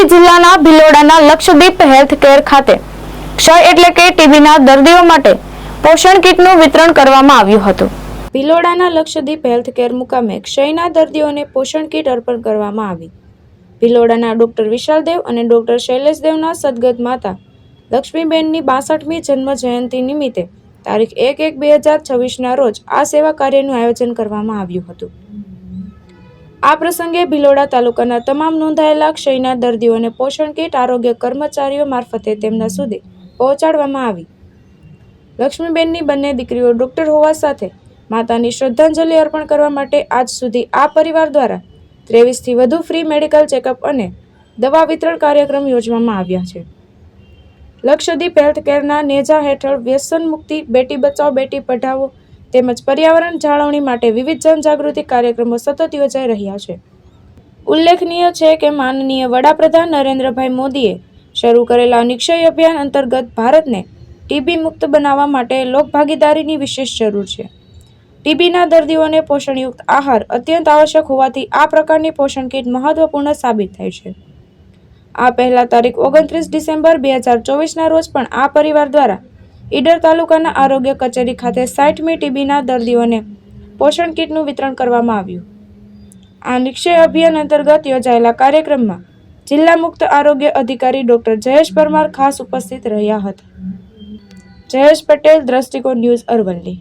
અરવલ્લી જિલ્લાના ભિલોડાના Lakshadweep health care ખાતે ક્ષય એટલે કે ટીબીના દર્દીઓ માટે પોષણ કીટનું વિતરણ કરવામાં આવ્યું હતું। ભિલોડાના લક્ષદ્વીપ હેલ્થ કેર મુકામે ક્ષયના દર્દીઓને પોષણ કીટ અર્પણ કરવામાં આવી। ભિલોડાના ડોક્ટર વિશાલદેવ અને ડોક્ટર શૈલેષદેવના સદગત માતા લક્ષ્મીબેનની 62મી જન્મ જયંતિ નિમિત્તે તારીખ 1/1/2026ના રોજ આ સેવા કાર્યનું આયોજન કરવામાં આવ્યું હતું। આ પ્રસંગે ભિલોડા તાલુકાના તમામ નોંધાયેલા ક્ષયના દર્દીઓને પોષણ કીટ આરોગ્ય કર્મચારીઓ મારફતે તેમના સુધી પહોંચાડવામાં આવી। લક્ષ્મીબેનની બંને દીકરીઓ ડોક્ટર હોવા સાથે માતાની શ્રદ્ધાંજલિ અર્પણ કરવા માટે આજ સુધી આ પરિવાર દ્વારા 23થી વધુ ફ્રી મેડિકલ ચેકઅપ અને દવા વિતરણ કાર્યક્રમ યોજવામાં આવ્યા છે। લક્ષદ્વીપ હેલ્થ કેરના નેજા હેઠળ વ્યસન મુક્તિ, બેટી બચાવો બેટી પઢાઓ તેમજ પર્યાવરણ જાળવણી માટે વિવિધ જનજાગૃતિ કાર્યક્રમો સતત યોજાઈ રહ્યા છે। ઉલ્લેખનીય છે કે માનનીય વડાપ્રધાન નરેન્દ્રભાઈ મોદીએ શરૂ કરેલા નિક્ષય અભિયાન અંતર્ગત ભારતને ટીબી મુક્ત બનાવવા માટે લોકભાગીદારીની વિશેષ જરૂર છે। ટીબીના દર્દીઓને પોષણયુક્ત આહાર અત્યંત આવશ્યક હોવાથી આ પ્રકારની પોષણ કીટ મહત્વપૂર્ણ સાબિત થાય છે। આ પહેલા તારીખ 29 ડિસેમ્બર 2024ના રોજ પણ આ પરિવાર દ્વારા ઈડર તાલુકાના આરોગ્ય કચેરી ખાતે 60મી ટીબીના દર્દીઓને પોષણ કીટનું વિતરણ કરવામાં આવ્યું। આ નિક્ષય અભિયાન અંતર્ગત યોજાયેલા કાર્યક્રમમાં જિલ્લા મુખ્ય આરોગ્ય અધિકારી ડોક્ટર જયેશ પરમાર ખાસ ઉપસ્થિત રહ્યા હતા। જયેશ પટેલ, દ્રષ્ટિકોણ ન્યૂઝ, અરવલ્લી।